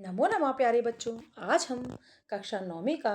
नमो नमः प्यारे बच्चों। आज हम कक्षा 9वीं का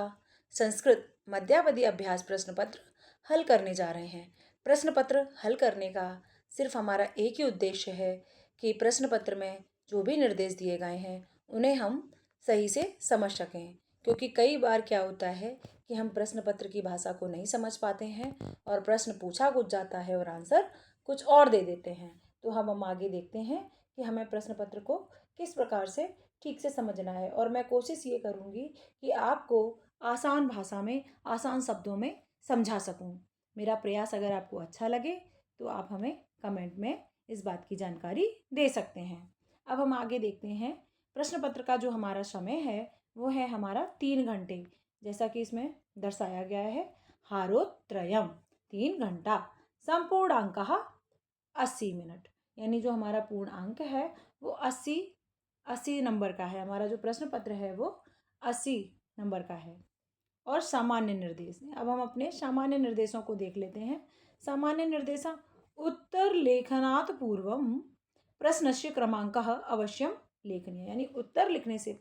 संस्कृत मध्यावधि अभ्यास प्रश्न पत्र हल करने जा रहे हैं। प्रश्न पत्र हल करने का सिर्फ हमारा एक ही उद्देश्य है कि प्रश्न पत्र में जो भी निर्देश दिए गए हैं उन्हें हम सही से समझ सकें, क्योंकि कई बार क्या होता है कि हम प्रश्न पत्र की भाषा को नहीं समझ पाते हैं और प्रश्न पूछा कुछ जाता है और आंसर कुछ और दे देते हैं। तो हम आगे देखते हैं कि हमें प्रश्न पत्र को किस प्रकार से ठीक से समझना है, और मैं कोशिश ये करूँगी कि आपको आसान भाषा में आसान शब्दों में समझा सकूँ। मेरा प्रयास अगर आपको अच्छा लगे तो आप हमें कमेंट में इस बात की जानकारी दे सकते हैं। अब हम आगे देखते हैं। प्रश्न पत्र का जो हमारा समय है वो है हमारा 3 घंटे, जैसा कि इसमें दर्शाया गया है। हारोत्रयम 3 घंटा, संपूर्णांक 80 मिनट, यानी जो हमारा पूर्ण अंक है वो 80 नंबर का है। हमारा जो प्रश्न पत्र है वो 80 नंबर का है। और सामान्य निर्देश, अब हम अपने सामान्य निर्देशों को देख लेते हैं। सामान्य निर्देश: उत्तर लेखनात् पूर्वम प्रश्नस्य क्रमांकः अवश्यम लेखनीय, यानी उत्तर लिखने से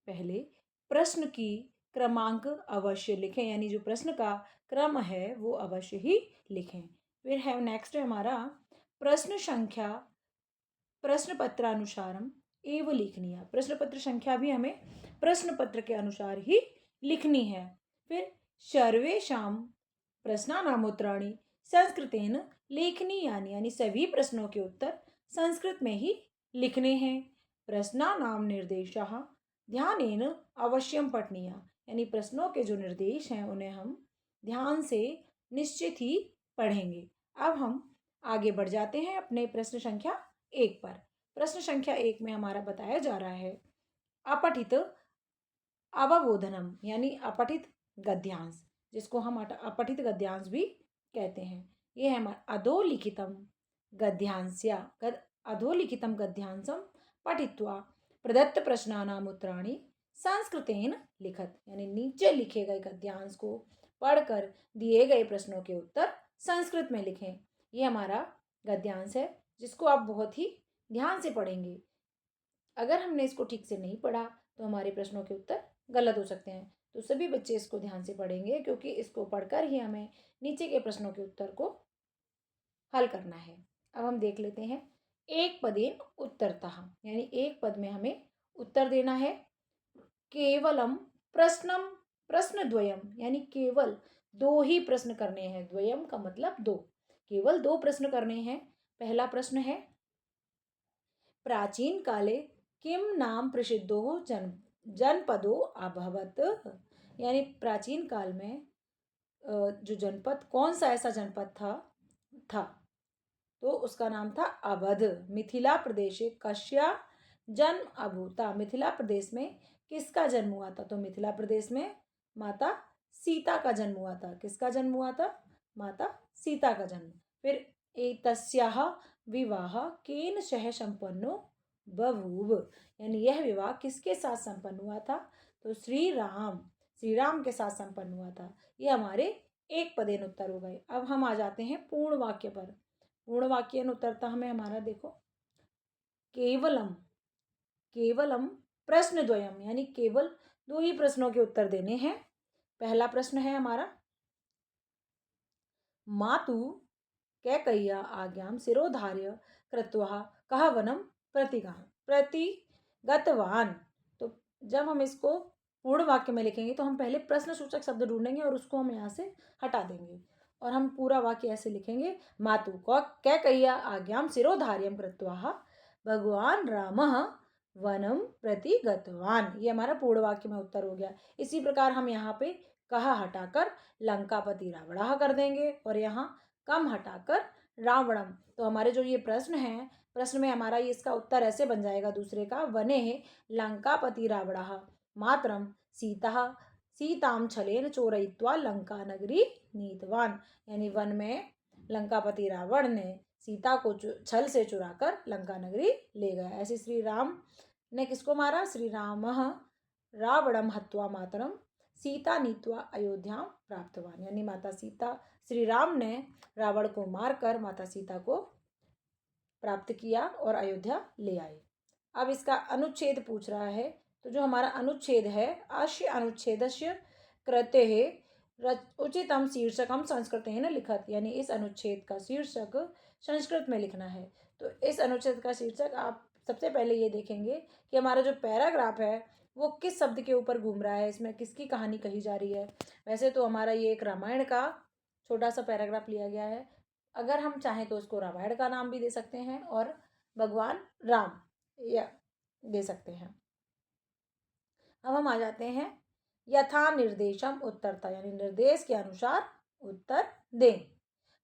पहले प्रश्न की क्रमांक अवश्य लिखें, यानी जो प्रश्न का क्रम है वो अवश्य ही लिखें। फिर है नेक्स्ट है हमारा प्रश्न संख्या प्रश्न पत्रानुसारम एव लिखनी है। प्रश्न पत्र संख्या भी हमें प्रश्न पत्र के अनुसार ही लिखनी है। फिर सर्वेषां प्रश्नानामुत्तराणि संस्कृतेन लेखनीयानि, यानी सभी प्रश्नों के उत्तर संस्कृत में ही लिखने हैं। प्रश्नानां निर्देशः ध्यानेन अवश्यम पठनीय, यानी प्रश्नों के जो निर्देश हैं उन्हें हम ध्यान से निश्चित ही पढ़ेंगे। अब हम आगे बढ़ जाते हैं अपने प्रश्न संख्या 1 पर। प्रश्न संख्या 1 में हमारा बताया जा रहा है अपठित अवबोधनम, यानी अपठित गद्यांश, जिसको हम अपठित गद्यांश भी कहते हैं। ये है हमारा अधोलिखितम गद्यांश्या अधोलिखितम गद्यांशम पठित्वा प्रदत्त प्रश्नानाम उत्तराणि संस्कृतेन लिखत, यानी नीचे लिखे गए गद्यांश को पढ़कर दिए गए प्रश्नों के उत्तर संस्कृत में लिखें। ये हमारा गद्यांश है जिसको आप बहुत ही ध्यान से पढ़ेंगे। अगर हमने इसको ठीक से नहीं पढ़ा तो हमारे प्रश्नों के उत्तर गलत हो सकते हैं। तो सभी बच्चे इसको ध्यान से पढ़ेंगे, क्योंकि इसको पढ़कर ही हमें नीचे के प्रश्नों के उत्तर को हल करना है। अब हम देख लेते हैं एक पदेन उत्तरतः, यानी एक पद में हमें उत्तर देना है। केवलम प्रश्नम प्रश्नद्वयम, यानी केवल 2 ही प्रश्न करने हैं। द्वयम का मतलब 2, केवल 2 प्रश्न करने हैं। पहला प्रश्न है प्राचीन काले किम नाम प्रसिद्धो जनपदो अभवत, यानी प्राचीन काल में जो जनपद, कौन सा ऐसा जनपद था तो उसका नाम था अवध। मिथिला प्रदेश कश्या जन्म अभूता, मिथिला प्रदेश में किसका जन्म हुआ था? तो मिथिला प्रदेश में माता सीता का जन्म हुआ था। किसका जन्म हुआ था? माता सीता का जन्म। फिर एतस्याः विवाह केन सह संपन्नो बभूव, यानी यह विवाह किसके साथ संपन्न हुआ था? तो श्री राम के साथ संपन्न हुआ था। ये हमारे एक पदेन उत्तर हो गए। अब हम आ जाते हैं पूर्ण वाक्य पर। पूर्ण वाक्य उत्तरता हमें हमारा देखो, केवलम केवलम प्रश्नद्वयम, यानी केवल 2 ही प्रश्नों के उत्तर देने हैं। पहला प्रश्न है हमारा मातु कैकय्या आज्ञां शिरोधार्य कृत्वा कह वनम प्रतिगतवान। तो जब हम इसको पूर्ण वाक्य में लिखेंगे तो हम पहले प्रश्न सूचक शब्द ढूंढेंगे और उसको हम यहाँ से हटा देंगे, और हम पूरा वाक्य ऐसे लिखेंगे मातु कैकय्या आज्ञां शिरोधार्यं कृत्वा भगवान रामः वनम प्रति गतवान। ये हमारा पूर्ण वाक्य में उत्तर हो गया। इसी प्रकार हम यहाँ पे कहा हटाकर लंकापति रावणः कर देंगे और यहाँ कम हटाकर रावणम। तो हमारे जो ये प्रश्न है, प्रश्न में हमारा ये इसका उत्तर ऐसे बन जाएगा दूसरे का, वने लंकापति रावणः मातरम सीताम छलेन चोरयित्वा लंका नगरी नीतवान, यानी वन में लंकापति रावण ने सीता को छल से चुराकर लंका नगरी ले गया। ऐसे श्री राम ने किसको मारा? श्री राम रावणम हत्वा मातरम सीता नीत्वा अयोध्या प्राप्तवान, यानी माता सीता, श्री राम ने रावण को मारकर माता सीता को प्राप्त किया और अयोध्या ले आए। अब इसका अनुच्छेद पूछ रहा है तो जो हमारा अनुच्छेद है, अस्य अनुच्छेदस्य कृतेः उचितम शीर्षकम संस्कृतेन लिखत, यानी इस अनुच्छेद का शीर्षक संस्कृत में लिखना है। तो इस अनुच्छेद का शीर्षक आप सबसे पहले ये देखेंगे कि हमारा जो पैराग्राफ है वो किस शब्द के ऊपर घूम रहा है, इसमें किसकी कहानी कही जा रही है। वैसे तो हमारा ये एक रामायण का छोटा सा पैराग्राफ लिया गया है, अगर हम चाहें तो उसको रामायण का नाम भी दे सकते हैं और भगवान राम या दे सकते हैं। अब हम आ जाते हैं यथा निर्देशम उत्तरता, यानी निर्देश के अनुसार उत्तर दें।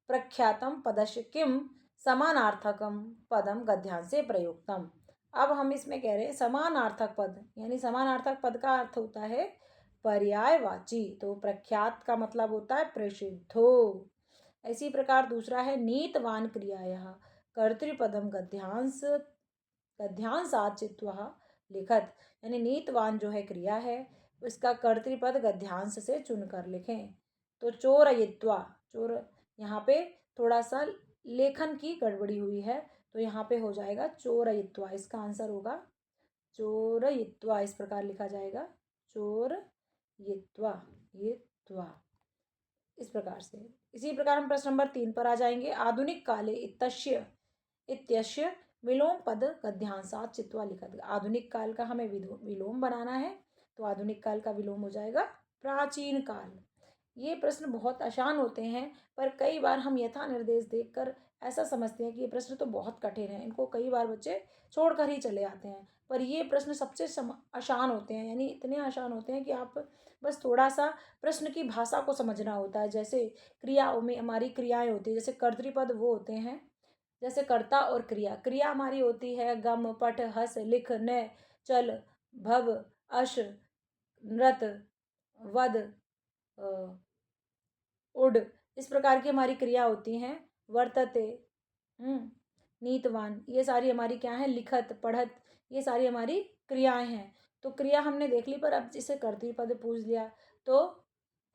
प्रख्यातम पदस्य किम समानार्थकम पदम गद्यांशे प्रयुक्तम। अब हम इसमें कह रहे हैं समानार्थक पद, यानी समानार्थक पद का अर्थ होता है पर्यायवाची। तो प्रख्यात का मतलब होता है प्रसिद्धो। इसी प्रकार दूसरा है नीतवान क्रियाया कर्तृपदम गद्यांशात् चित्वा लिखत, यानी नीतवान जो है क्रिया है उसका कर्तृपद गद्यांश से चुनकर लिखें। तो चोरयित्वा, चोर यहाँ पे थोड़ा सा लेखन की गड़बड़ी हुई है, तो यहाँ पे हो जाएगा चोरयित्वा। इसका आंसर होगा चोरयित्वा, इस प्रकार लिखा जाएगा चोरयित्वा, यित्वा, इस प्रकार से। इसी प्रकार हम प्रश्न नंबर 3 पर आ जाएंगे। आधुनिक काले इत्यस्य विलोम पद गद्यांशात् चित्वा लिखत। आधुनिक काल का हमें विलोम बनाना है, तो आधुनिक काल का विलोम हो जाएगा प्राचीन काल। ये प्रश्न बहुत आसान होते हैं, पर कई बार हम यथा निर्देश देखकर ऐसा समझते हैं कि ये प्रश्न तो बहुत कठिन है, इनको कई बार बच्चे छोड़कर ही चले आते हैं। पर ये प्रश्न सबसे आसान होते हैं, यानी इतने आसान होते हैं कि आप बस थोड़ा सा प्रश्न की भाषा को समझना होता है। जैसे क्रियाओं में हमारी क्रियाएं होती है, जैसे कर्तृपद वो होते हैं, जैसे कर्ता और क्रिया। क्रिया हमारी होती है गम, पठ, हस, लिख, न, चल, भव, अश, नृत, वद, उड, इस प्रकार की हमारी क्रिया होती हैं। वर्तते, नीतवान, ये सारी हमारी क्या है, लिखत, पढ़त, ये सारी हमारी क्रियाएं हैं। तो क्रिया हमने देख ली, पर अब जिसे कर्तृपद पूछ लिया तो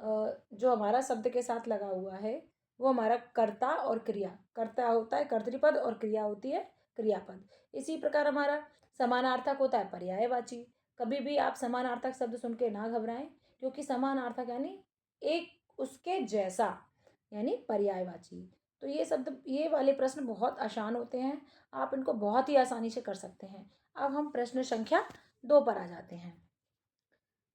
जो हमारा शब्द के साथ लगा हुआ है वो हमारा कर्ता और क्रिया। कर्ता होता है कर्तृपद और क्रिया होती है क्रियापद। इसी प्रकार हमारा समानार्थक होता है पर्यायवाची। कभी भी आप समानार्थक शब्द सुन के ना घबराएं, क्योंकि समानार्थक यानी एक उसके जैसा, यानी पर्यायवाची। तो ये शब्द, ये वाले प्रश्न बहुत आसान होते हैं, आप इनको बहुत ही आसानी से कर सकते हैं। अब हम प्रश्न संख्या 2 पर आ जाते हैं।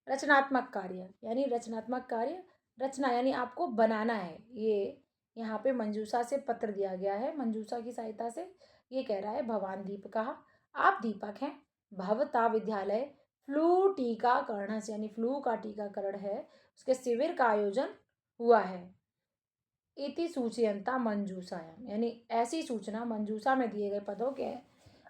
रचनात्मक कार्य, यानी रचनात्मक कार्य, रचना यानी आपको बनाना है। ये यहाँ पे मंजूषा से पत्र दिया गया है, मंजूषा की सहायता से। ये कह रहा है भवान दीपका, आप दीपक हैं, भवता विद्यालय फ्लू टीकाकरण से, यानी फ्लू का टीकाकरण है, उसके शिविर का आयोजन हुआ है। इति सूचयंता मंजूषायाम, यानी ऐसी सूचना मंजूषा में दिए गए पदों के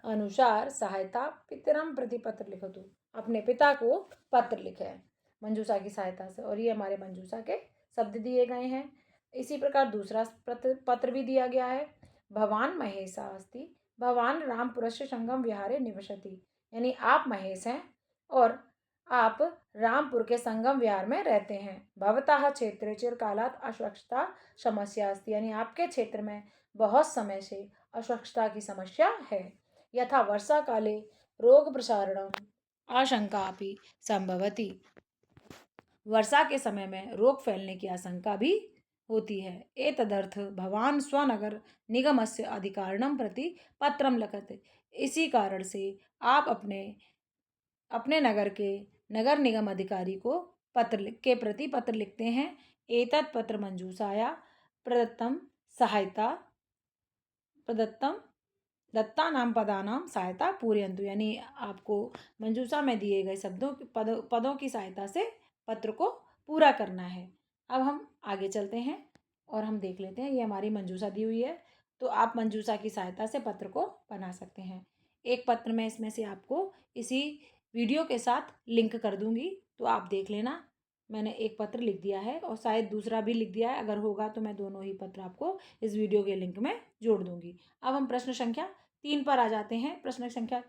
अनुसार सहायता पितरम प्रति पत्र लिखो। तो अपने पिता को पत्र लिखे मंजूषा की सहायता से, और ये हमारे मंजूषा के शब्द दिए गए हैं। इसी प्रकार दूसरा पत्र भी दिया गया है। भवान महेशा अस्ति, भवान रामपुरस्य संगम विहारे निवसति, यानी आप महेश हैं और आप रामपुर के संगम विहार में रहते हैं। भवतः क्षेत्रे चिरकालात् अस्वच्छता समस्या अस्ति, यानी आपके क्षेत्र में बहुत समय से अस्वच्छता की समस्या है। यथा वर्षा काले रोग प्रसारणम आशंका भी संभवती, वर्षा के समय में रोग फैलने की आशंका भी होती है। एतदर्थ भवान स्वनगर निगमस्य अधिकारिणं प्रति पत्रम लिखते, इसी कारण से आप अपने नगर के नगर निगम अधिकारी को के प्रति पत्र लिखते हैं। एतत् पत्र मंजूषाया प्रदत्तम दत्तानाम पदानाम सहायता पूरयन्तु, यानी आपको मंजूषा में दिए गए पदों की सहायता से पत्र को पूरा करना है। अब हम आगे चलते हैं और हम देख लेते हैं, ये हमारी मंजूषा दी हुई है, तो आप मंजूषा की सहायता से पत्र को बना सकते हैं। एक पत्र मैं इसमें से आपको इसी वीडियो के साथ लिंक कर दूंगी, तो आप देख लेना। मैंने एक पत्र लिख दिया है और शायद दूसरा भी लिख दिया है, अगर होगा तो मैं दोनों ही पत्र आपको इस वीडियो के लिंक में जोड़ दूंगी। अब हम प्रश्न संख्या 3 पर आ जाते हैं। प्रश्न संख्या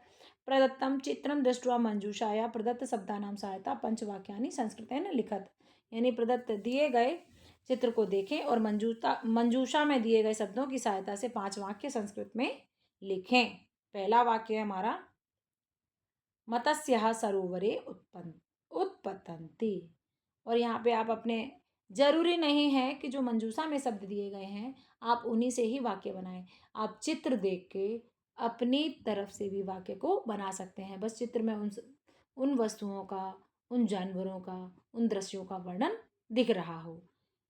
प्रदत्तम चित्रम दृष्ट्वा मंजूषाया प्रदत्त शब्दानाम सहायता पंचवाक्यानि संस्कृतेन लिखत, यानी प्रदत्त दिए गए चित्र को देखें और मंजूषा में दिए गए शब्दों की सहायता से 5 वाक्य संस्कृत में लिखें। पहला वाक्य है हमारा, मत्स्यः सरोवरे उत्पतन्ति। और यहाँ पे आप अपने, जरूरी नहीं है कि जो मंजूषा में शब्द दिए गए हैं आप उन्हीं से ही वाक्य बनाएं। आप चित्र देख के अपनी तरफ से भी वाक्य को बना सकते हैं। बस चित्र में उन वस्तुओं का, उन जानवरों का, उन दृश्यों का वर्णन दिख रहा हो।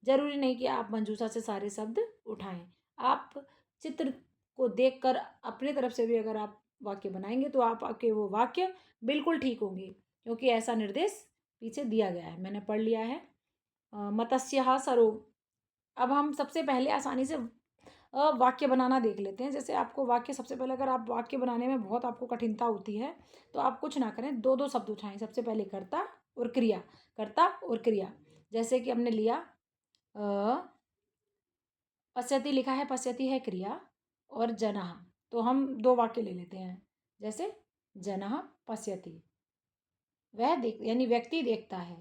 जरूरी नहीं कि आप मंजूषा से सारे शब्द उठाएं। आप चित्र को देखकर अपने तरफ से भी अगर आप वाक्य बनाएंगे तो आपके वो वाक्य बिल्कुल ठीक होंगे, क्योंकि ऐसा निर्देश पीछे दिया गया है, मैंने पढ़ लिया है। मत्स्यः सरो। अब हम सबसे पहले आसानी से वाक्य बनाना देख लेते हैं। जैसे आपको वाक्य, सबसे पहले अगर आप वाक्य बनाने में बहुत आपको कठिनता होती है तो आप कुछ ना करें, दो दो शब्द उठाएं। सबसे पहले कर्ता और क्रिया, कर्ता और क्रिया। जैसे कि हमने लिया पश्यति लिखा है, पश्यति है क्रिया और जनः, तो हम दो वाक्य ले लेते हैं। जैसे जनः पश्यति, वह देख यानी व्यक्ति देखता है।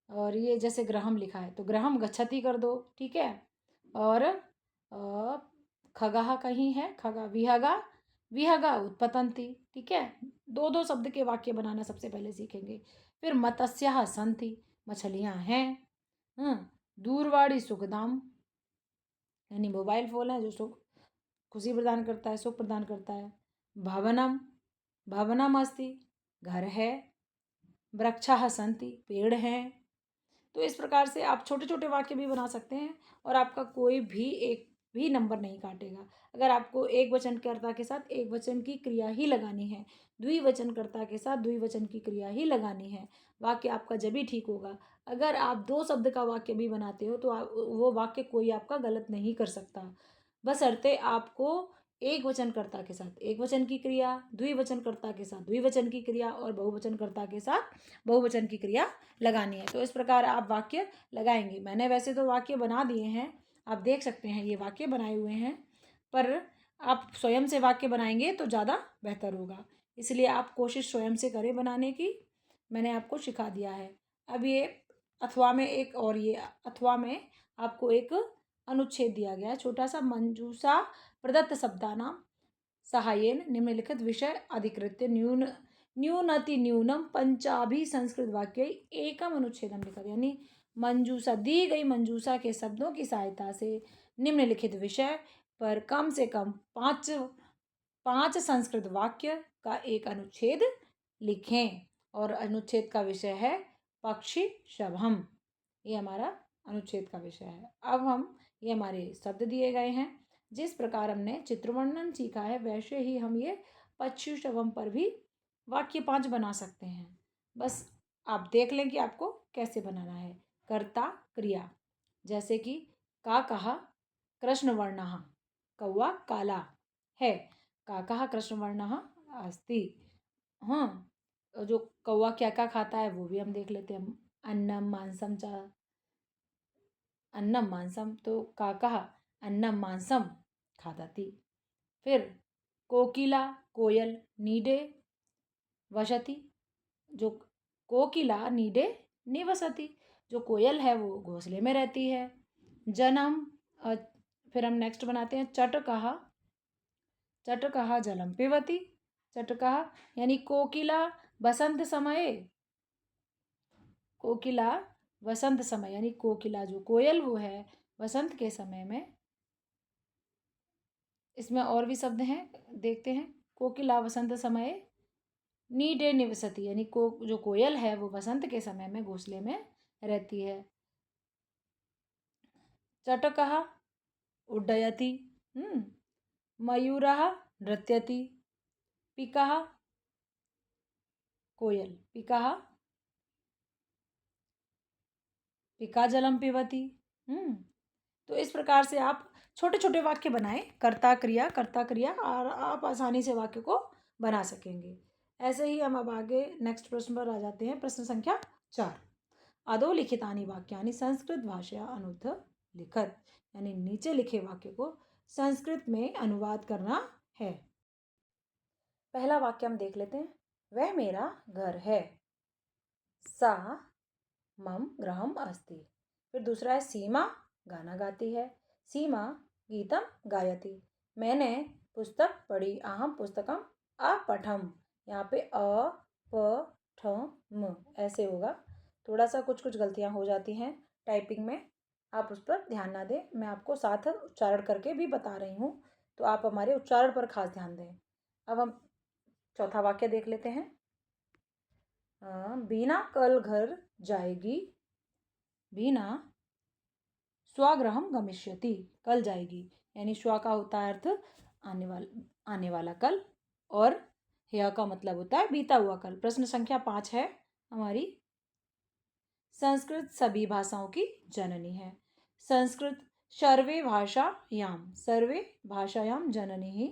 और ये जैसे गृहम लिखा है तो गृहम गच्छति कर दो, ठीक है। और खगः कहीं है, खगा विहगा, विहगा उत्पतंति, ठीक है। दो दो शब्द के वाक्य बनाना सबसे पहले सीखेंगे। फिर मत्स्यः सन्ति, मछलियां हैं। दूरवाणी सुखदाम, यानी मोबाइल फोन है जो सुख, खुशी प्रदान करता है, सुख प्रदान करता है। भवनम, भवनम अस्ति, घर है। वृक्षाः सन्ति, पेड़ हैं। तो इस प्रकार से आप छोटे छोटे वाक्य भी बना सकते हैं और आपका कोई भी एक भी नंबर नहीं काटेगा। अगर आपको एक वचन कर्ता के साथ एक वचन की क्रिया ही लगानी है, द्विवचन कर्ता के साथ द्विवचन की क्रिया ही लगानी है, वाक्य आपका जब भी ठीक होगा। अगर आप दो शब्द का वाक्य भी बनाते हो तो वो वाक्य कोई आपका गलत नहीं कर सकता, बशर्ते आपको एक वचन कर्ता के साथ एक वचन की क्रिया, द्विवचन कर्ता के साथ द्विवचन की क्रिया और बहुवचन कर्ता के साथ बहुवचन की क्रिया लगानी है। तो इस प्रकार आप वाक्य लगाएंगे। मैंने वैसे तो वाक्य बना दिए हैं, आप देख सकते हैं ये वाक्य बनाए हुए हैं, पर आप स्वयं से वाक्य बनाएंगे तो ज़्यादा बेहतर होगा। इसलिए आप कोशिश स्वयं से करें बनाने की, मैंने आपको सिखा दिया है। अब ये अथवा में एक और, ये अथवा में आपको एक अनुच्छेद दिया गया है छोटा सा। मंजूषा प्रदत्त शब्दानां सहायेन निम्नलिखित विषय अधिकृत्य न्यूनम पंचाभि संस्कृत वाक्य एकम अनुच्छेदम लिखा, यानी मंजूषा, दी गई मंजूषा के शब्दों की सहायता से निम्नलिखित विषय पर कम से कम पांच संस्कृत वाक्य का एक अनुच्छेद लिखें। और अनुच्छेद का विषय है पक्षी शबहम, ये हमारा अनुच्छेद का विषय है। अब हम, ये हमारे शब्द दिए गए हैं, जिस प्रकार हमने चित्रवर्णन सीखा है वैसे ही हम ये पक्षी शबम पर भी वाक्य 5 बना सकते हैं। बस आप देख लें कि आपको कैसे बनाना है। कर्ता क्रिया, जैसे कि का कहा कृष्णवर्णः, कौवा काला है। का कहा कृष्णवर्णः अस्ति। हाँ, जो कौवा क्या क्या खाता है वो भी हम देख लेते हैं। अन्नम मांसम च, अन्नम मांसम, तो काकः अन्नम मांसम खादति। फिर कोकिला कोयल नीडे वसति, जो कोकिला नीडे निवसति, जो कोयल है वो घोंसले में रहती है। जन्म, फिर हम नेक्स्ट बनाते हैं चटकः, चटकः जलम पिबति। चटकः यानी कोकिला बसंत समय, कोकिला वसंत समय, यानी कोकिला जो कोयल वो है वसंत के समय में। इसमें और भी शब्द हैं, देखते हैं। कोकिला वसंत समय नीडे निवसति, यानी जो कोयल है वो वसंत के समय में घोंसले में रहती है। चटकः उड्डयति, मयूरः नृत्यति। पिकः कोयल, पिकः पिका जलम पिबति। तो इस प्रकार से आप छोटे छोटे वाक्य बनाएं, कर्ता क्रिया, और आप आसानी से वाक्य को बना सकेंगे। ऐसे ही हम अब आगे नेक्स्ट प्रश्न पर आ जाते हैं। प्रश्न संख्या 4, अधोलिखितानि वाक्यानि संस्कृत भाषया अनुद्ध लिखत, यानी नीचे लिखे वाक्य को संस्कृत में अनुवाद करना है। पहला वाक्य हम देख लेते हैं। वह मेरा घर है। सा मम गृहम अस्ति। फिर दूसरा है सीमा गाना गाती है। सीमा गीतम गायति। मैंने पुस्तक पढ़ी, अहम पुस्तकम अपठम। यहाँ पे अ प ठ म ऐसे होगा। थोड़ा सा कुछ कुछ गलतियाँ हो जाती हैं टाइपिंग में, आप उस पर ध्यान ना दें। मैं आपको साथ उच्चारण करके भी बता रही हूँ, तो आप हमारे उच्चारण पर खास ध्यान दें। अब हम चौथा वाक्य देख लेते हैं। बीना कल घर जाएगी, बीना स्वगृहम गमिष्यति, कल जाएगी, यानी स्व का होता है अर्थ आने वाला कल, और ह्य का मतलब होता है बीता हुआ कल। प्रश्न संख्या 5 है हमारी, संस्कृत सभी भाषाओं की जननी है। संस्कृत सर्वे भाषायाम जननी ही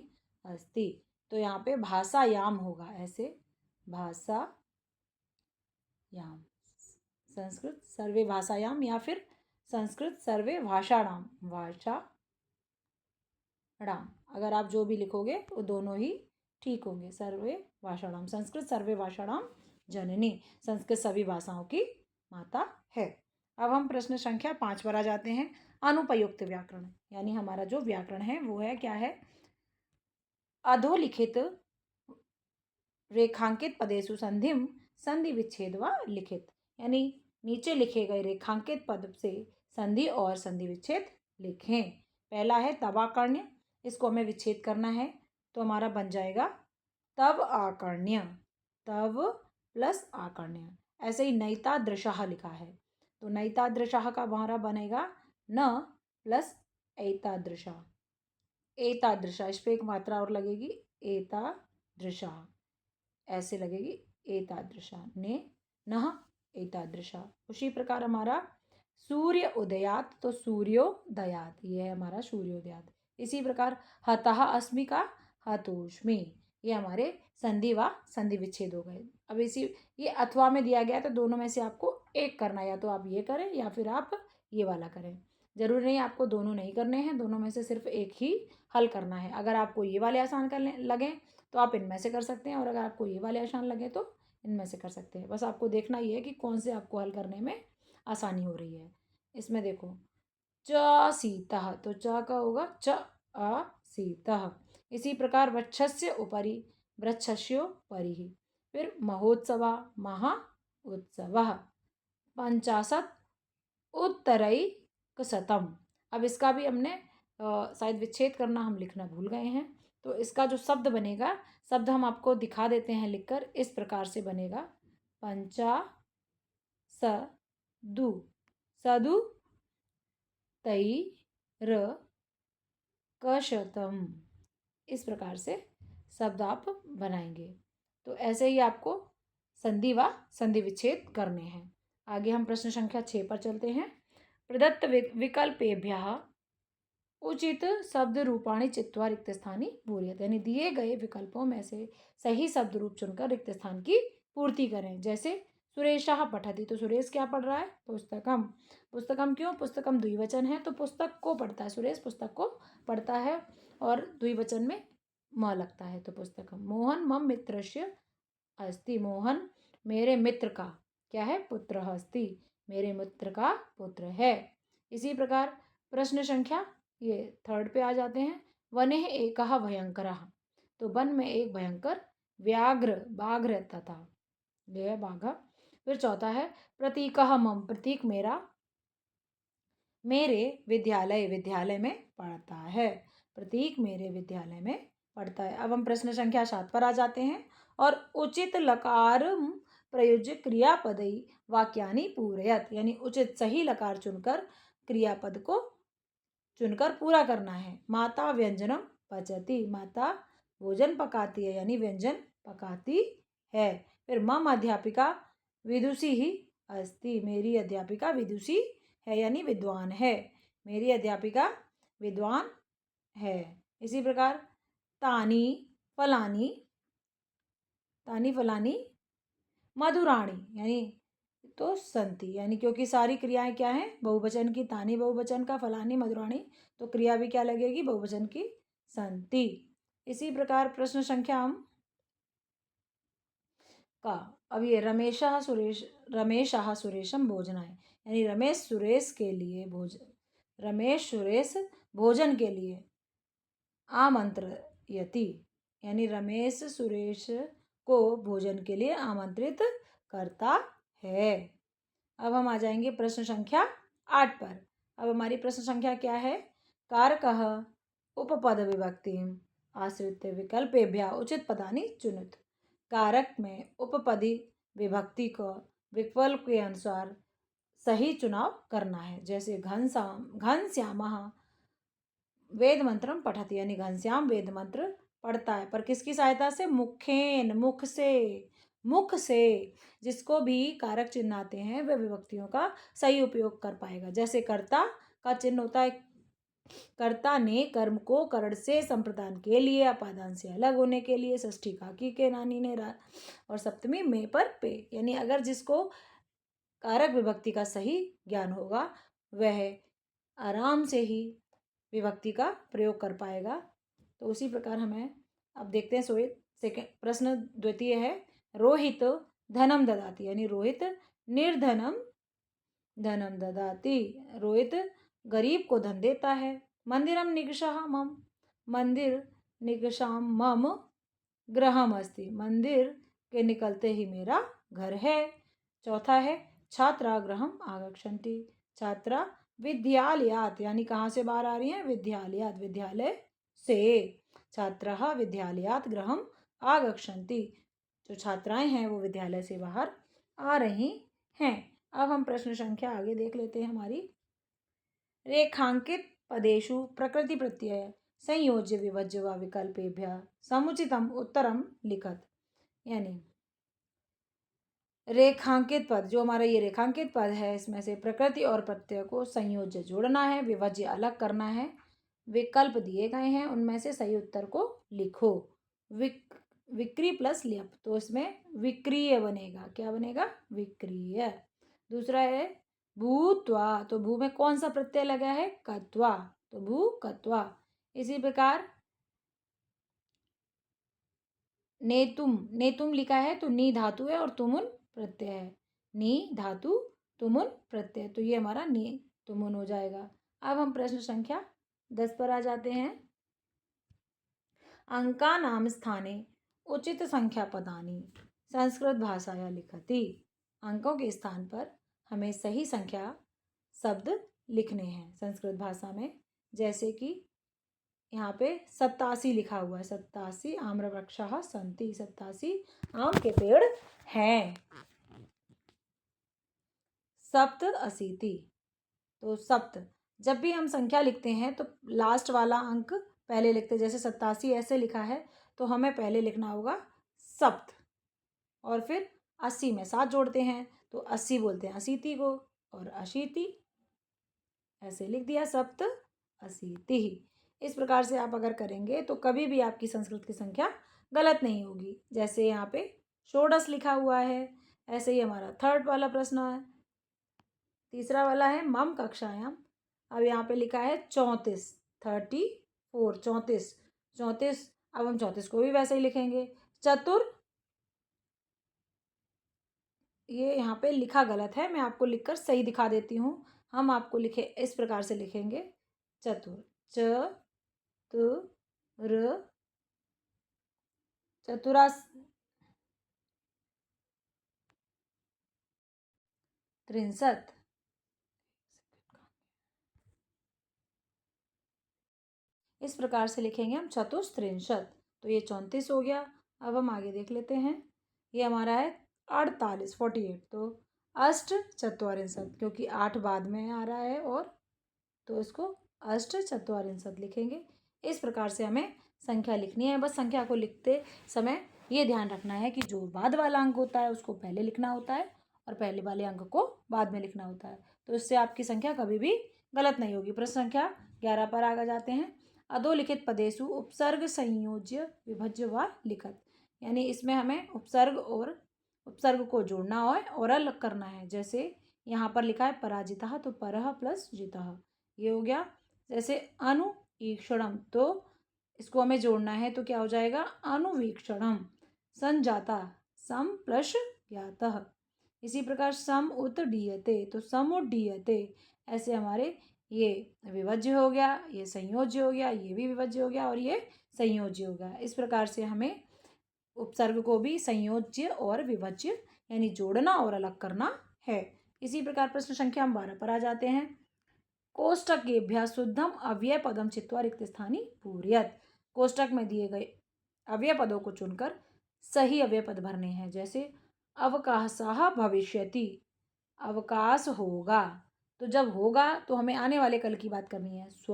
अस्ति। तो यहाँ पे भाषायाम होगा, ऐसे भाषायाम, संस्कृत सर्वे भाषायाम, या फिर संस्कृत सर्वे भाषाणाम, अगर आप जो भी लिखोगे वो दोनों ही ठीक होंगे। सर्वे भाषाणाम, संस्कृत सर्वे भाषाणाम जननी, संस्कृत सभी भाषाओं की माता है। अब हम प्रश्न संख्या 5 पर आ जाते हैं। अनुपयुक्त व्याकरण, यानी हमारा जो व्याकरण है वो है क्या है, अधोलिखित रेखांकित पदेषु संधिम संधि विच्छेद व लिखित, यानी नीचे लिखे गए रेखांकित पद से संधि और संधि विच्छेद लिखें। पहला है तवाकर्ण्य, इसको हमें विच्छेद करना है, तो हमारा बन जाएगा तव आकर्ण्य, तव प्लस आकर्ण्य। ऐसे ही नैतादृशः लिखा है, तो नैतादृशः का हमारा बनेगा न प्लस एतादृशा, एतादृशा, इस पर एक मात्रा और लगेगी, एतादृशा ऐसे लगेगी, एतादृशा ने नह एतादृशा। उसी प्रकार हमारा सूर्य उदयात, तो सूर्योदयात, ये है हमारा सूर्योदयात। इसी प्रकार हतः अस्मि का हतोष्मि, ये हमारे संधि व संधि विच्छेद हो गए। अब इसी ये अथवा में दिया गया, तो दोनों में से आपको एक करना है, या तो आप ये करें या फिर आप ये वाला करें। जरूरी नहीं आपको दोनों नहीं करने हैं, दोनों में से सिर्फ एक ही हल करना है। अगर आपको ये वाले आसान करने लगे तो आप इनमें से कर सकते हैं, और अगर आपको ये वाले आसान लगे तो इनमें से कर सकते हैं। बस आपको देखना ये है कि कौन से आपको हल करने में आसानी हो रही है। इसमें देखो च सीतः, तो च का होगा च अ सीतः। इसी प्रकार वक्षस्य उपरि, वृक्षस्योपरि। फिर महोत्सवा, महा उत्सवः। 50 उत्तरैकशतम्। अब इसका भी हमने शायद विच्छेद करना हम लिखना भूल गए हैं, तो इसका जो शब्द बनेगा, शब्द हम आपको दिखा देते हैं लिखकर, इस प्रकार से बनेगा 50 सदु तैरकशतम्। इस प्रकार से शब्द आप बनाएंगे। तो ऐसे ही आपको संधि व संधि विच्छेद करने हैं। आगे हम प्रश्न संख्या 6 पर चलते हैं। प्रदत्त विकल्पेभ्यः उचित शब्द रूपाणी चित्वा रिक्त स्थानी पूर्यत, यानी दिए गए विकल्पों में से सही शब्द रूप चुनकर रिक्त स्थान की पूर्ति करें। जैसे सुरेशः पठति, तो सुरेश क्या पढ़ रहा है, पुस्तकम। पुस्तकम क्यों, पुस्तकम द्विवचन है, तो पुस्तक को पढ़ता है, सुरेश पुस्तक को पढ़ता है, और द्विवचन में म लगता है, तो पुस्तकम। मोहन मम मित्रस्य अस्ति, मोहन मेरे मित्र का क्या है, पुत्र अस्ति, मेरे मित्र का पुत्र है। इसी प्रकार प्रश्न संख्या ये 3 पे आ जाते हैं। वने एकः भयंकरः, तो वन में एक भयंकर व्याघ्र, बाघ रहता था, ये है बाघ। फिर चौथा है प्रतीकः मम, प्रतीक मेरा मेरे विद्यालय, विद्यालय में पढ़ता है, प्रतीक मेरे विद्यालय में पढ़ता है। अब हम प्रश्न संख्या 7 पर आ जाते हैं। और उचित लकार प्रयोज्य क्रियापदई वाक्यानि पूरयत, यानी उचित सही लकार चुनकर क्रियापद को चुनकर पूरा करना है। माता व्यंजनम पचती, माता भोजन पकाती है, यानी व्यंजन पकाती है। फिर मम अध्यापिका विदुषी ही अस्ति, मेरी अध्यापिका विदुषी है, यानी विद्वान है, मेरी अध्यापिका विद्वान है। इसी प्रकार तानी फलानी, तानी फलानी मधुराणी, यानी तो संति, यानी क्योंकि सारी क्रियाएं क्या हैं, बहुवचन की, तानी बहुवचन का, फलानी मधुराणी, तो क्रिया भी क्या लगेगी, बहुवचन की, संति। इसी प्रकार प्रश्न संख्या हम का, अब ये रमेशः सुरेशम भोजनाय, यानी रमेश सुरेश के लिए रमेश सुरेश भोजन के लिए आमंत्रयति, यानी रमेश सुरेश को भोजन के लिए आमंत्रित करता है। अब हम आ जाएंगे प्रश्न संख्या 8 पर। अब हमारी प्रश्न संख्या क्या है? कारकः उपपद विभक्तिम आश्रित्य विकल्पेभ्यः उचित पदानि चुनुत। कारक में उपपदी विभक्ति को विकल्प के अनुसार सही चुनाव करना है। जैसे घनश्यामः वेद मंत्रम पठति, यानी घनश्याम वेद मंत्र पढ़ता है, पर किसकी सहायता से? मुखेन, मुख से। जिसको भी कारक चिन्ह आते हैं वह विभक्तियों का सही उपयोग कर पाएगा। जैसे कर्ता का चिन्ह होता है, कर्ता ने कर्म को करण से संप्रदान के लिए, अपादान से अलग होने के लिए, षष्ठी काकी के नानी ने और सप्तमी में पर पे। यानी अगर जिसको कारक विभक्ति का सही ज्ञान होगा वह आराम से ही विभक्ति का प्रयोग कर पाएगा। तो उसी प्रकार हमें अब देखते हैं सेकंड प्रश्न द्वितीय है, रोहित धनम ददाति, यानी रोहित निर्धनम धनम ददाति, रोहित गरीब को धन देता है। मंदिरम निगशः मम, मंदिर निगशाम मम गृहम अस्ति, मंदिर के निकलते ही मेरा घर है। चौथा है, छात्रा गृहम आगच्छन्ति, छात्रा विद्यालयात, यानी कहाँ से बाहर आ रही हैं? विद्यालयात, विद्यालय से। छात्राः विद्यालयात गृहम आगच्छन्ति, जो छात्राएं हैं वो विद्यालय से बाहर आ रही हैं। अब हम प्रश्न संख्या आगे देख लेते हैं हमारी। रेखांकित पदेषु प्रकृति प्रत्यय संयोज्य विभज्य व विकल्पेभ्यः समुचितम उत्तरम लिखत। यानी रेखांकित पद, जो हमारा ये रेखांकित पद है, इसमें से प्रकृति और प्रत्यय को संयोज्य जोड़ना है, विभज्य अलग करना है, विकल्प दिए गए हैं, उनमें से सही उत्तर को लिखो। विक्री प्लस ल्यप, तो इसमें विक्रिय बनेगा। क्या बनेगा? विक्रिय। दूसरा है भूत्वा, तो भू में कौन सा प्रत्यय लगा है? कत्वा, तो भू कत्वा। इसी प्रकार नेतुम, नेतुम लिखा है तो नी धातु है और तुमुन प्रत्यय है। नी धातु तुमुन प्रत्यय, तो ये हमारा नी तुमुन हो जाएगा। अब हम प्रश्न संख्या 10 पर आ जाते हैं। अंका नाम स्थाने उचित संख्या पदानी संस्कृत भाषाया लिखति। अंकों के स्थान पर हमें सही संख्या शब्द लिखने हैं संस्कृत भाषा में। जैसे कि यहाँ पे 87 लिखा हुआ है, 87 आम्रवृक्षाः सन्ति, 87 आम के पेड़ हैं। सप्त अशीति, तो सप्त, जब भी हम संख्या लिखते हैं तो लास्ट वाला अंक पहले लिखते हैं। जैसे 87 ऐसे लिखा है तो हमें पहले लिखना होगा सप्त, और फिर 80 में 7 जोड़ते हैं तो 80 बोलते हैं अशीति को, और अशीति ऐसे लिख दिया, सप्त अशीति। इस प्रकार से आप अगर करेंगे तो कभी भी आपकी संस्कृत की संख्या गलत नहीं होगी। जैसे यहाँ पे षोडश लिखा हुआ है, ऐसे ही हमारा थर्ड वाला प्रश्न है। तीसरा वाला है मम कक्षायाम, अब यहाँ पे लिखा है 34, 34, 34, 34। अब हम 34 को भी वैसे ही लिखेंगे। चतुर, ये यहाँ पे लिखा गलत है, मैं आपको लिखकर सही दिखा देती हूँ। हम आपको लिखे इस प्रकार से लिखेंगे, चतुर, च तु र, चतुरास त्रिंशत, इस प्रकार से लिखेंगे हम चतुस्त्रिंशत। तो ये 34 हो गया। अब हम आगे देख लेते हैं, ये हमारा है 48, 48, तो अष्ट चत्वारिंशत, क्योंकि 8 बाद में आ रहा है और तो इसको अष्ट चत्वारिंशत लिखेंगे। इस प्रकार से हमें संख्या लिखनी है। बस संख्या को लिखते समय ये ध्यान रखना है कि जो बाद वाला अंक होता है उसको पहले लिखना होता है और पहले वाले अंक को बाद में लिखना होता है। तो इससे आपकी संख्या कभी भी गलत नहीं होगी। प्रश्न संख्या 11 पर आगे जाते हैं। अधोलिखित पदेषु उपसर्ग संयोज्य विभज्य व लिखत, यानी इसमें हमें उपसर्ग और उपसर्ग को जोड़ना है और अलग करना है। जैसे यहाँ पर लिखा है पराजितः, तो परः प्लस जितः, ये हो गया। जैसे अनुईक्षणम, तो इसको हमें जोड़ना है तो क्या हो जाएगा? अनुवीक्षणम। संजाता, सम प्लस ज्ञातः। इसी प्रकार सम उत्डीयते, तो समुड्डीयते। ऐसे हमारे ये विभज्य हो गया, ये संयोज्य हो गया, ये भी विभज्य हो गया और ये संयोज्य हो गया। इस प्रकार से हमें उपसर्ग को भी संयोज्य और विभज्य यानी जोड़ना और अलग करना है। इसी प्रकार प्रश्न संख्या 12 पर आ जाते हैं। कोष्टकेभ्यः शुद्धम अव्यय पदम चित्वा रिक्त स्थानी पूरयत। कोष्टक में दिए गए अव्यय पदों को चुनकर सही अव्यय पद भरने हैं। जैसे अवकाशः भविष्यति, अवकाश होगा। तो जब होगा तो हमें आने वाले कल की बात करनी है। स्व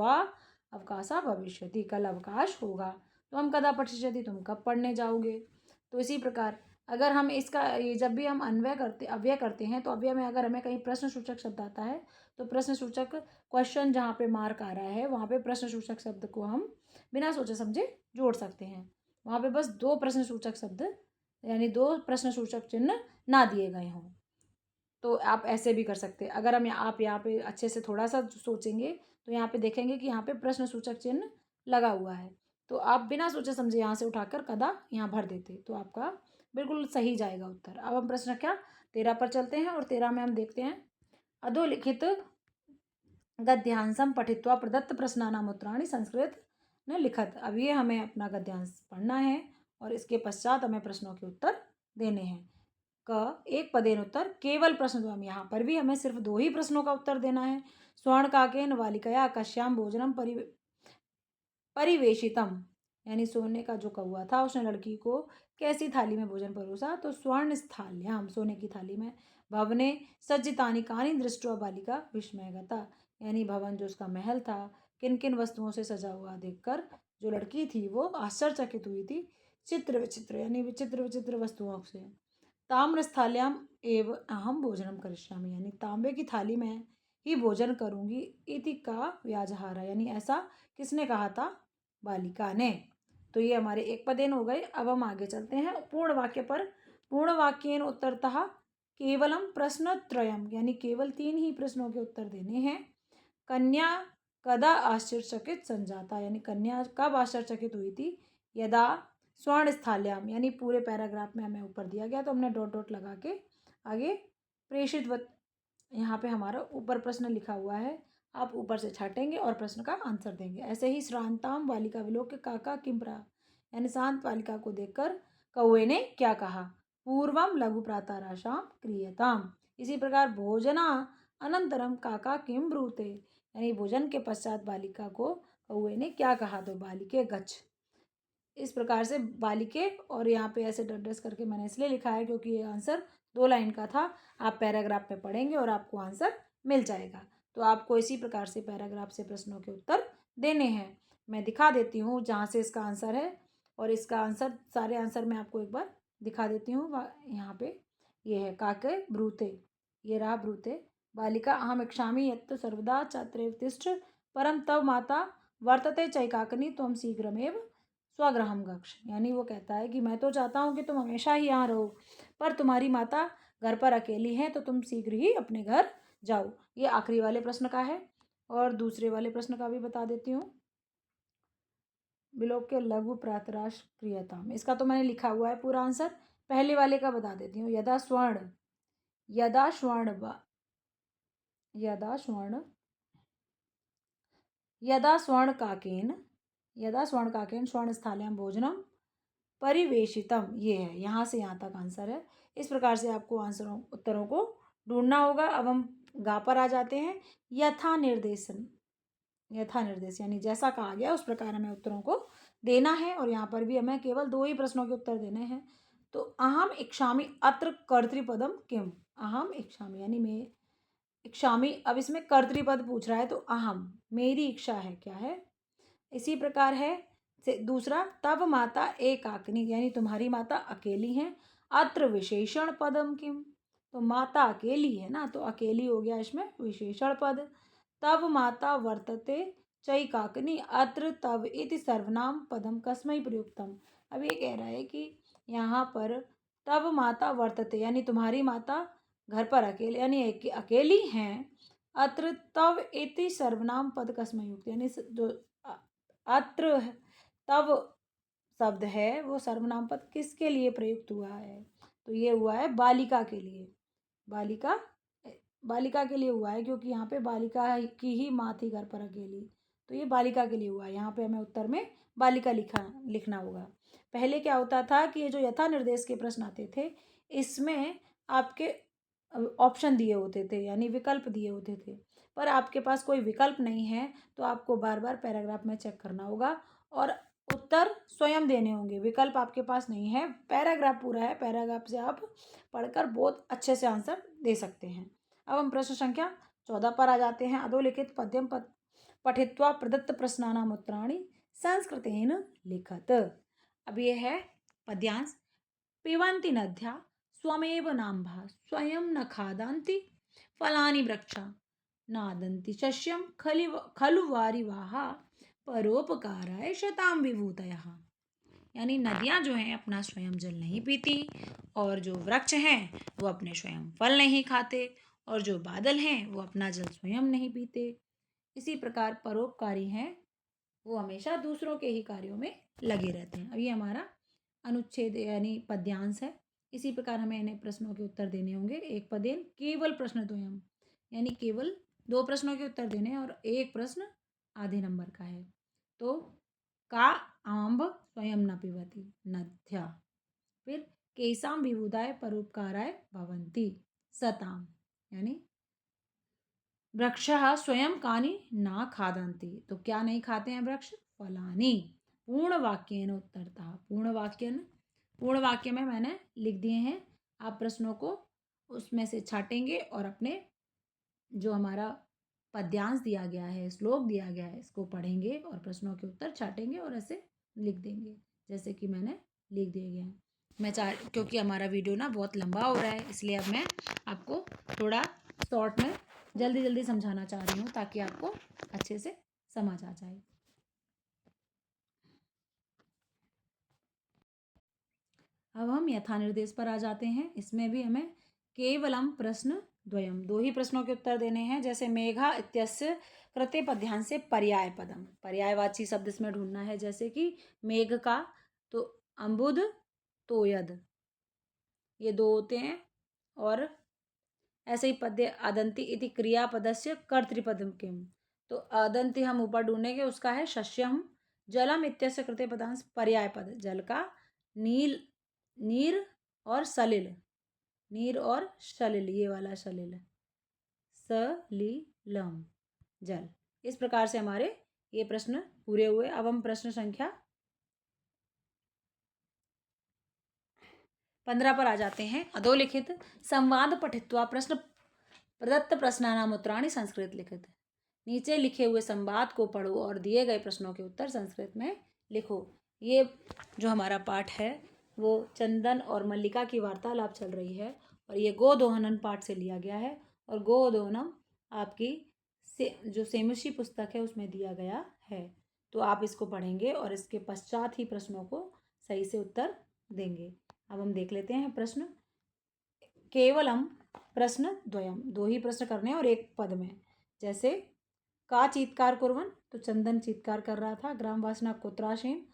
अवकाशः भविष्यति, कल अवकाश होगा। तो हम कदा पठिष्यति, तुम कब पढ़ने जाओगे। तो इसी प्रकार अगर हम इसका जब भी हम अव्यय करते हैं तो अव्यय में अगर हमें कहीं प्रश्न सूचक शब्द आता है तो प्रश्न सूचक क्वेश्चन जहाँ पे मार्क आ रहा है वहाँ पे प्रश्न सूचक शब्द को हम बिना सोचे समझे जोड़ सकते हैं। वहाँ पे बस 2 प्रश्न सूचक शब्द यानी 2 प्रश्न सूचक चिन्ह ना दिए गए हों। तो आप ऐसे भी कर सकते हैं। अगर आप यहाँ पे अच्छे से थोड़ा सा सोचेंगे तो यहाँ पे देखेंगे कि यहाँ पे प्रश्न सूचक चिन्ह लगा हुआ है। तो आप बिना सोचे समझे यहाँ से उठाकर कदा यहाँ भर देते तो आपका बिल्कुल सही जाएगा उत्तर। अब हम प्रश्न क्या 13 पर चलते हैं और 13 में हम देखते हैं अधोलिखित गद्यांशम पठित्वा प्रदत्त प्रश्नानाम उत्तराणि संस्कृत ने लिखत। अब ये हमें अपना गद्यांश पढ़ना है और इसके पश्चात हमें प्रश्नों के उत्तर देने हैं। एक पदेन उत्तर केवल प्रश्न द्वयम्, यहाँ पर भी हमें सिर्फ 2 ही प्रश्नों का उत्तर देना है। स्वर्ण काकेन बालिकया कश्याम भोजनम परिवेशितम, यानी सोने का जो कौवा था उसने लड़की को कैसी थाली में भोजन परोसा। तो स्वर्ण स्थाल्याम, सोने की थाली में। भवने सज्जितानि कानि दृष्ट्वा बालिका विस्मयगता, यानी भवन जो उसका महल था किन किन वस्तुओं से सजा हुआ देखकर जो लड़की थी वो आश्चर्यचकित हुई थी। चित्र विचित्र यानी विचित्र विचित्र वस्तुओं से। ताम्रस्थाल्याम एव अहम भोजनम करिष्यामि, यानी तांबे की थाली में ही भोजन करूंगी। इति का व्याजहारा, यानी ऐसा किसने कहा था, बालिका ने। तो ये हमारे एक पदेन हो गए। अब हम आगे चलते हैं पूर्ण वाक्य पर। पूर्ण वाक्येन उत्तरतः केवलम प्रश्नत्रयम, यानी केवल 3 ही प्रश्नों के उत्तर देने हैं। कन्या कदा आश्चर्यचकित संजाता, यानी कन्या कब आश्चर्यचकित हुई थी। यदा स्वर्ण स्थाल्याम, यानी पूरे पैराग्राफ में हमें ऊपर दिया गया तो हमने डॉट डॉट लगा के आगे प्रेषित यहाँ पे हमारा ऊपर प्रश्न लिखा हुआ है, आप ऊपर से छाटेंगे और प्रश्न का आंसर देंगे। ऐसे ही श्रांताम बालिका विलोक्य काका किम प्रा, यानी शांत बालिका को देखकर कौवे ने क्या कहा। पूर्वम लघु प्रातराशाम क्रियताम, इसी प्रकार भोजना अनंतरम काका किम ब्रूते, यानी भोजन के पश्चात बालिका को कौवे ने क्या कहा। तो बालिके गच्छ। इस प्रकार से बालिके, और यहाँ पे ऐसे डस करके मैंने इसलिए लिखा है क्योंकि ये आंसर 2 लाइन का था। आप पैराग्राफ में पढ़ेंगे और आपको आंसर मिल जाएगा। तो आपको इसी प्रकार से पैराग्राफ से प्रश्नों के उत्तर देने हैं। मैं दिखा देती हूँ जहाँ से इसका आंसर है, और इसका आंसर सारे आंसर मैं आपको एक बार दिखा देती हूँ। यहाँ पे ये है काके ब्रूते, ये रहा ब्रूते। बालिका अहम इच्छामि यत् सर्वदा छात्रे तिष्ठ परम तव माता वर्तते चैकाकनी त्वं शीघ्रमेव स्वगृहम गच्छ, यानी वो कहता है कि मैं तो चाहता हूँ कि तुम हमेशा ही यहाँ रहो, पर तुम्हारी माता घर पर अकेली है तो तुम शीघ्र ही अपने घर जाओ। ये आखिरी वाले प्रश्न का है और दूसरे वाले प्रश्न का भी बता देती हूँ। विलोक्य लघु प्रातराश क्रियता, इसका तो मैंने लिखा हुआ है पूरा आंसर। पहले वाले का बता देती हूँ। यदा स्वर्ण यदा स्वर्ण यदा स्वर्ण यदा स्वर्ण काकेन यदा स्वर्ण काकेन स्वर्ण स्थाल्याम भोजनम परिवेशितम, ये है, यहाँ से यहाँ तक आंसर है। इस प्रकार से आपको उत्तरों को ढूंढना होगा। अब हम गा पर आ जाते हैं। यथा निर्देश, यानी जैसा कहा गया उस प्रकार हमें उत्तरों को देना है। और यहाँ पर भी हमें केवल 2 ही प्रश्नों के उत्तर देने हैं। तो अहम इच्छामि अत्र कर्तृपदम किम, अहम इच्छामि यानी मैं इच्छामि। अब इसमें कर्तृपद पूछ रहा है तो अहम मेरी इच्छा है, क्या है। इसी प्रकार है दूसरा, तब माता एकाकिनी, यानी तुम्हारी माता अकेली हैं। अत्र विशेषण पदम किम, तो माता अकेली है ना, तो अकेली हो गया इसमें विशेषण पद। तब माता वर्तते चैकाकिनी अत्र तब इति सर्वनाम पदम कस्मै प्रयुक्तम। अब ये कह रहा है कि यहाँ पर तब माता वर्तते यानी तुम्हारी माता घर पर अकेले यानी अकेली हैं। अत्र तव इति सर्वनाम पद कस्मै युक्त, यानी जो अत्र तब शब्द है वो सर्वनाम पद किसके लिए प्रयुक्त हुआ है। तो ये हुआ है बालिका के लिए। बालिका बालिका के लिए हुआ है क्योंकि यहाँ पे बालिका की ही माँ थी घर पर अकेली। तो ये बालिका के लिए हुआ। यहाँ पे हमें उत्तर में बालिका लिखना होगा। पहले क्या होता था कि ये जो यथा निर्देश के प्रश्न आते थे, इसमें आपके ऑप्शन दिए होते थे, यानी विकल्प दिए होते थे। पर आपके पास कोई विकल्प नहीं है तो आपको बार बार पैराग्राफ में चेक करना होगा और उत्तर स्वयं देने होंगे। विकल्प आपके पास नहीं है, पैराग्राफ पूरा है, पैराग्राफ से आप पढ़कर बहुत अच्छे से आंसर दे सकते हैं। अब हम प्रश्न संख्या 14 पर आ जाते हैं। अधोलिखित पद्यम पठित्वा प्रदत्त प्रश्नानाम उत्तराणि संस्कृतेन लिखत। अब ये है पद्यांश। पिबन्ति नद्या स्वमेव नाम्भः स्वयं न खादन्ति फलानि वृक्षा नादन्ति शस्यं खलु वारिवाः परोपकाराय शतां विभूतयः। यानी नदियाँ जो हैं अपना स्वयं जल नहीं पीती, और जो वृक्ष हैं वो अपने स्वयं फल नहीं खाते, और जो बादल हैं वो अपना जल स्वयं नहीं पीते। इसी प्रकार परोपकारी हैं, वो हमेशा दूसरों के ही कार्यों में लगे रहते हैं। अब ये हमारा अनुच्छेद यानी पद्यांश है। इसी प्रकार हमें इन्हें प्रश्नों के उत्तर देने होंगे। एक पदेन केवल प्रश्न द्वयम, यानी केवल 2 प्रश्नों के उत्तर देने हैं और एक प्रश्न आधे नंबर का है। तो का आम्ब स्वयं न पिबति नद्या। फिर केसाम विबुधाय परोपकाराय भवन्ति सताम, यानी वृक्षः स्वयं कानि न खादन्ति। तो क्या नहीं खाते हैं वृक्ष? फलानि। पूर्ण वाक्येन उत्तरतः। पूर्ण वाक्य में मैंने लिख दिए हैं। आप प्रश्नों को उसमें से छाटेंगे और अपने जो हमारा पद्यांश दिया गया है, श्लोक दिया गया है, इसको पढ़ेंगे और प्रश्नों के उत्तर छाटेंगे और ऐसे लिख देंगे जैसे कि मैंने लिख दिए गए हैं। क्योंकि हमारा वीडियो ना बहुत लंबा हो रहा है, इसलिए अब मैं आपको थोड़ा शॉर्ट में जल्दी जल्दी समझाना चाह रही हूँ ताकि आपको अच्छे से समझ आ जाए। अब हम यथा निर्देश पर आ जाते हैं। इसमें भी हमें केवलम प्रश्न द्वयम, 2 ही प्रश्नों के उत्तर देने हैं। जैसे मेघा इत्यस्य कृते पद्यांश से पर्याय पदम, पर्यायवाची शब्द इसमें ढूंढना है। जैसे कि मेघ का तो अम्बुद तोयद, ये 2 होते हैं। और ऐसे ही पद्य अदंती इति क्रियापदस्य कर्तृपदम किम, तो अदंती हम ऊपर ढूंढेंगे, उसका है शस्यम। जलम इत्यस्य कृते पदांश पर्याय पद, जल का नीर और सलिल, नीर और सलिल, ये वाला सलिल, सलिलम जल। इस प्रकार से हमारे ये प्रश्न पूरे हुए। अब हम प्रश्न संख्या 15 पर आ जाते हैं। अधोलिखित संवाद पठित्वा प्रश्न प्रदत्त प्रश्नानाम उत्तराणि संस्कृत लिखित। नीचे लिखे हुए संवाद को पढ़ो और दिए गए प्रश्नों के उत्तर संस्कृत में लिखो। ये जो हमारा पाठ है वो चंदन और मल्लिका की वार्तालाप चल रही है और ये गोदोहनन पाठ से लिया गया है। और गोदोहनम आपकी जो सेमुषी पुस्तक है उसमें दिया गया है। तो आप इसको पढ़ेंगे और इसके पश्चात ही प्रश्नों को सही से उत्तर देंगे। अब हम देख लेते हैं प्रश्न। केवलम प्रश्न द्वयम, 2 ही प्रश्न करने और एक पद में। जैसे का चीत्कार कुर्वन्, तो चंदन चीत्कार कर रहा था। ग्राम वासना कुत्राशीन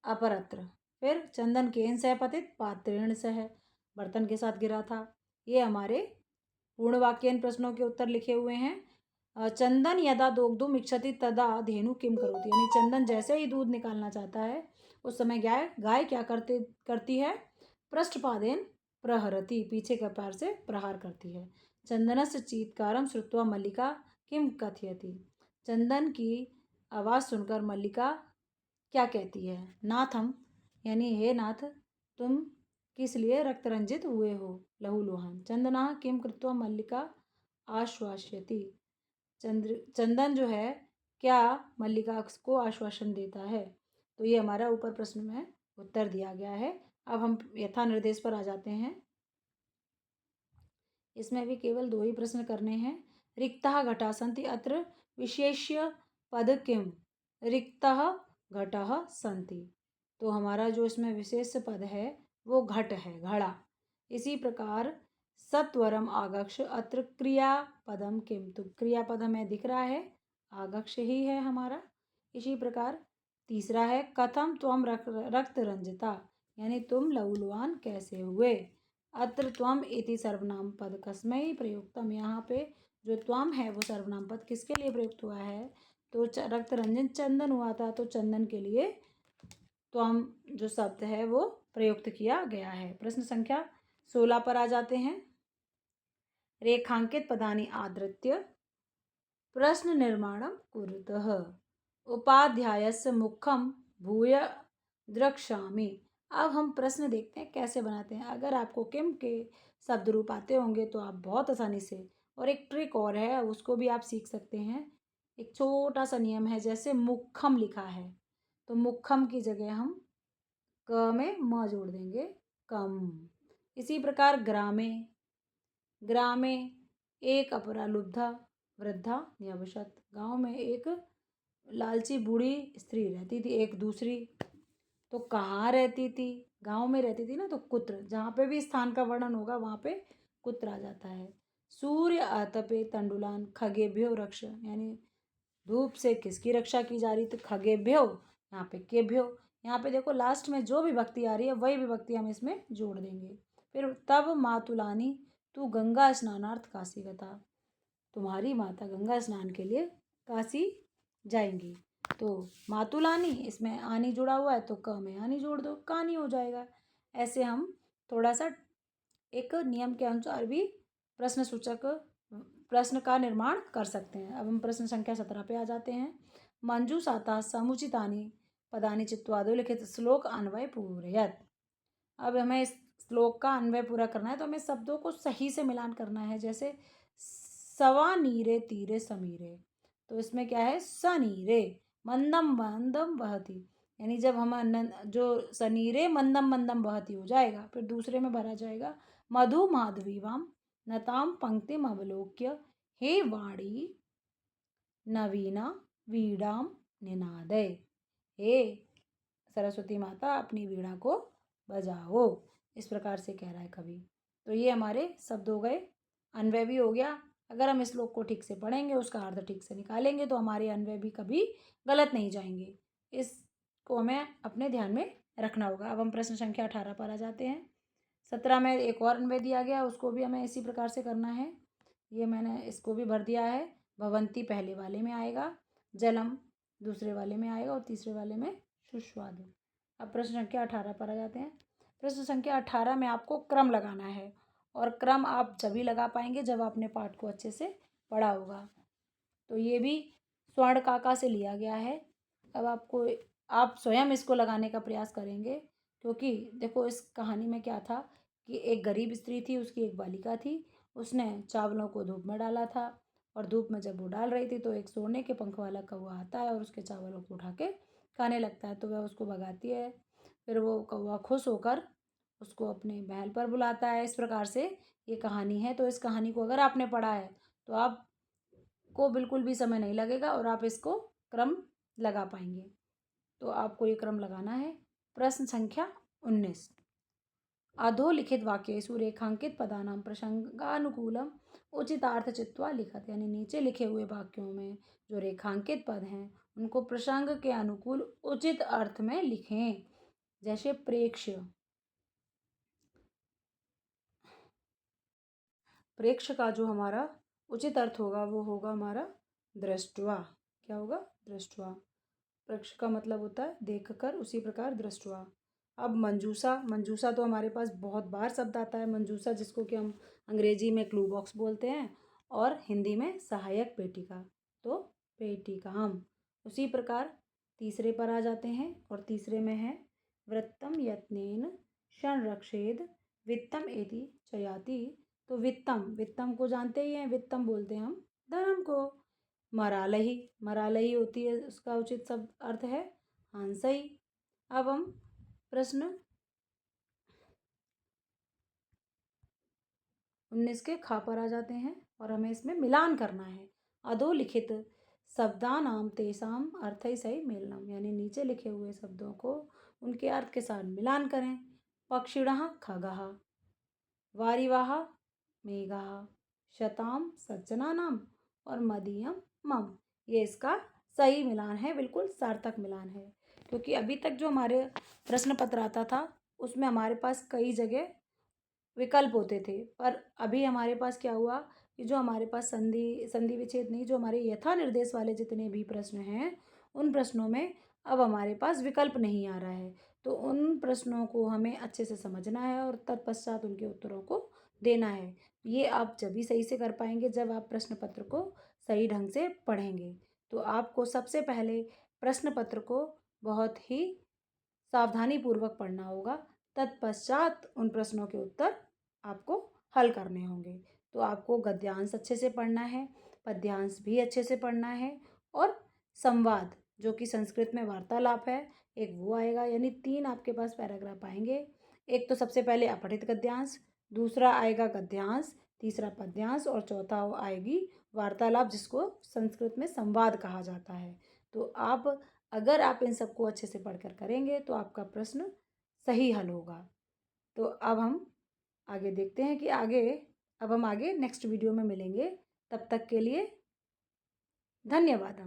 अपरत्र। फिर चंदन केन सह पतित, पात्रेण सह, बर्तन के साथ गिरा था। ये हमारे पूर्ण वाक्यन प्रश्नों के उत्तर लिखे हुए हैं। चंदन यदा दोग्धुम इच्छति तदा धेनु किम करोति, यानी चंदन जैसे ही दूध निकालना चाहता है उस समय गाय क्या करती है? पृष्ठपादेन प्रहरति, पीछे के पैर से प्रहार करती है। चंदनस्य चीत्कारम श्रुत्वा मल्लिका किम कथयति, चंदन की आवाज़ सुनकर मल्लिका क्या कहती है? नाथम, यानी हे नाथ तुम किस लिए रक्त रंजित हुए हो? लहूलुहान। चंदना किम कृत्वा मल्लिका आश्वास्यति, चंदन जो है क्या मल्लिका को आश्वासन देता है? तो ये हमारा ऊपर प्रश्न में उत्तर दिया गया है। अब हम यथा निर्देश पर आ जाते हैं। इसमें भी केवल 2 ही प्रश्न करने हैं। रिक्तः घटा सन्ति अत्र विशेष्य पद किम, रिक्तः घटः सन्ति, तो हमारा जो इसमें विशेष पद है वो घट है, घड़ा। इसी प्रकार सत्वरम आगक्ष अत्र क्रियापदम किम, तो क्रियापद हमें दिख रहा है, आगक्ष ही है हमारा। इसी प्रकार तीसरा है कथम त्वम रक्त रंजिता, यानी तुम लहूलुहान कैसे हुए? अत्र त्वम इति सर्वनाम पद कस्मै प्रयुक्तम, यहाँ पे जो त्वम है वो सर्वनाम पद किसके लिए प्रयुक्त हुआ है? तो रक्त रंजन चंदन हुआ था, तो चंदन के लिए तो हम जो शब्द है वो प्रयुक्त किया गया है। प्रश्न संख्या 16 पर आ जाते हैं। रेखांकित पदानि आदृत्य प्रश्न निर्माणं कुरुतः। उपाध्यायस्य मुखम भूय द्रक्ष्यामि। अब हम प्रश्न देखते हैं कैसे बनाते हैं। अगर आपको किम के शब्द रूप आते होंगे तो आप बहुत आसानी से, और एक ट्रिक और है उसको भी आप सीख सकते हैं। एक छोटा सा नियम है, जैसे मुखम लिखा है तो मुखम की जगह हम क में म जोड़ देंगे, कम। इसी प्रकार ग्रामे, ग्रामे एक अपरा लुब्धा वृद्धा न्यवशत। गांव में एक लालची बूढ़ी स्त्री रहती थी, एक दूसरी। तो कहाँ रहती थी? गांव में रहती थी ना, तो कुत्र, जहाँ पे भी स्थान का वर्णन होगा वहाँ पे कुत्र आ जाता है। सूर्य आतपे तंडुलान खगेभ्यो रक्ष, यानी धूप से किसकी रक्षा की जा रही? तो खगेभ्यो, यहाँ पे केभ्यो। यहाँ पे देखो लास्ट में जो विभक्ति आ रही है वही विभक्ति हम इसमें जोड़ देंगे। फिर तब मातुलानी तू गंगा स्नानार्थ काशी गता, तुम्हारी माता गंगा स्नान के लिए काशी जाएंगी। तो मातुलानी, इसमें आनी जुड़ा हुआ है तो क में आनी जोड़ दो, कहानी हो जाएगा। ऐसे हम थोड़ा सा एक नियम के अनुसार भी प्रश्न सूचक प्रश्न का निर्माण कर सकते हैं। अब हम प्रश्न संख्या 17 पे आ जाते हैं। मंजू साता समुचितानि पदानि चित्वादो लिखित श्लोक अन्वय पूरयत। अब हमें इस श्लोक का अन्वय पूरा करना है, तो हमें शब्दों को सही से मिलान करना है। जैसे सवा नीरे तीरे समीरे, तो इसमें क्या है? सनीरे मंदम मंदम बहती, यानी जब हम जो सनीरे मंदम मंदम बहती हो जाएगा, फिर दूसरे में भरा जाएगा मधु माधवीवाम नताम पंक्तिम अवलोक्य हे वाणी नवीना वीणाम निनादय। हे सरस्वती माता अपनी वीणा को बजाओ, इस प्रकार से कह रहा है कवि। तो ये हमारे शब्द हो गए, अन्वय भी हो गया। अगर हम इस श्लोक को ठीक से पढ़ेंगे, उसका अर्थ ठीक से निकालेंगे, तो हमारे अन्वय भी कभी गलत नहीं जाएंगे। इसको हमें अपने ध्यान में रखना होगा। अब हम प्रश्न संख्या 18 पर आ जाते हैं। 17 में एक और अन्वय दिया गया, उसको भी हमें इसी प्रकार से करना है। ये मैंने इसको भी भर दिया है। भवंती पहले वाले में आएगा, जलम दूसरे वाले में आएगा और तीसरे वाले में सुस्वादु। अब प्रश्न संख्या 18 पर आ जाते हैं। प्रश्न संख्या 18 में आपको क्रम लगाना है, और क्रम आप जब ही लगा पाएंगे जब आपने पाठ को अच्छे से पढ़ा होगा। तो ये भी स्वर्ण काका से लिया गया है। अब आप स्वयं इसको लगाने का प्रयास करेंगे, क्योंकि देखो इस कहानी में क्या था कि एक गरीब स्त्री थी, उसकी एक बालिका थी। उसने चावलों को धूप में डाला था, और धूप में जब वो डाल रही थी तो एक सोने के पंख वाला कौवा आता है और उसके चावलों को उठा के खाने लगता है। तो वह उसको भगाती है। फिर वो कौवा खुश होकर उसको अपने महल पर बुलाता है। इस प्रकार से ये कहानी है। तो इस कहानी को अगर आपने पढ़ा है तो आपको बिल्कुल भी समय नहीं लगेगा और आप इसको क्रम लगा पाएंगे। तो आपको ये क्रम लगाना है। प्रश्न संख्या 19, अधोलिखित वाक्येषु रेखांकित पदानां प्रसंगानुकूलम उचितार्थ चित्वा लिखत, यानी नीचे लिखे हुए वाक्यों में जो रेखांकित पद हैं उनको प्रसंग के अनुकूल उचित अर्थ में लिखें। जैसे प्रेक्ष्य, प्रेक्ष्य का जो हमारा उचित अर्थ होगा वो होगा हमारा दृष्टवा। क्या होगा? दृष्टवा। प्रेक्ष्य का मतलब होता है देखकर, उसी प्रकार दृष्टवा। अब मंजूसा, मंजूसा तो हमारे पास बहुत बार शब्द आता है मंजूसा, जिसको कि हम अंग्रेजी में क्लू बॉक्स बोलते हैं और हिंदी में सहायक पेटिका। तो पेटिका हम उसी प्रकार तीसरे पर आ जाते हैं, और तीसरे में है वृत्तम यत्नेन संरक्षेद वित्तम एति चयाति। तो वित्तम, वित्तम को जानते ही हैं, वित्तम बोलते हैं हम धर्म को। मरालही, मरालही होती है, उसका उचित शब्द अर्थ है हंसई। अब हम प्रश्न 19 के खा पर आ जाते हैं, और हमें इसमें मिलान करना है। अधोलिखित शब्दानाम तेसाम अर्थ सही मेलनम, यानी नीचे लिखे हुए शब्दों को उनके अर्थ के साथ मिलान करें। पक्षिणः खगः, वारिवाह मेघः, शताम सज्जनानाम और मदीयम मम। ये इसका सही मिलान है, बिल्कुल सार्थक मिलान है। क्योंकि अभी तक जो हमारे प्रश्न पत्र आता था उसमें हमारे पास कई जगह विकल्प होते थे, पर अभी हमारे पास क्या हुआ कि जो हमारे पास संधि संधि विच्छेद नहीं, जो हमारे यथा निर्देश वाले जितने भी प्रश्न हैं, उन प्रश्नों में अब हमारे पास विकल्प नहीं आ रहा है। तो उन प्रश्नों को हमें अच्छे से समझना है और तत्पश्चात उनके उत्तरों को देना है। ये आप जभी सही से कर पाएँगे जब आप प्रश्न पत्र को सही ढंग से पढ़ेंगे। तो आपको सबसे पहले प्रश्न पत्र को बहुत ही सावधानीपूर्वक पढ़ना होगा। तत्पश्चात उन प्रश्नों के उत्तर आपको हल करने होंगे। तो आपको गद्यांश अच्छे से पढ़ना है, पद्यांश भी अच्छे से पढ़ना है और संवाद जो कि संस्कृत में वार्तालाप है, एक वो आएगा, यानी 3 आपके पास पैराग्राफ आएँगे। एक तो सबसे पहले अपठित गद्यांश, दूसरा आएगा गद्यांश, तीसरा पद्यांश और चौथा आएगी वार्तालाप, जिसको संस्कृत में संवाद कहा जाता है। तो अगर आप इन सबको अच्छे से पढ़कर करेंगे तो आपका प्रश्न सही हल होगा। तो अब हम आगे देखते हैं कि अब हम आगे नेक्स्ट वीडियो में मिलेंगे। तब तक के लिए धन्यवाद।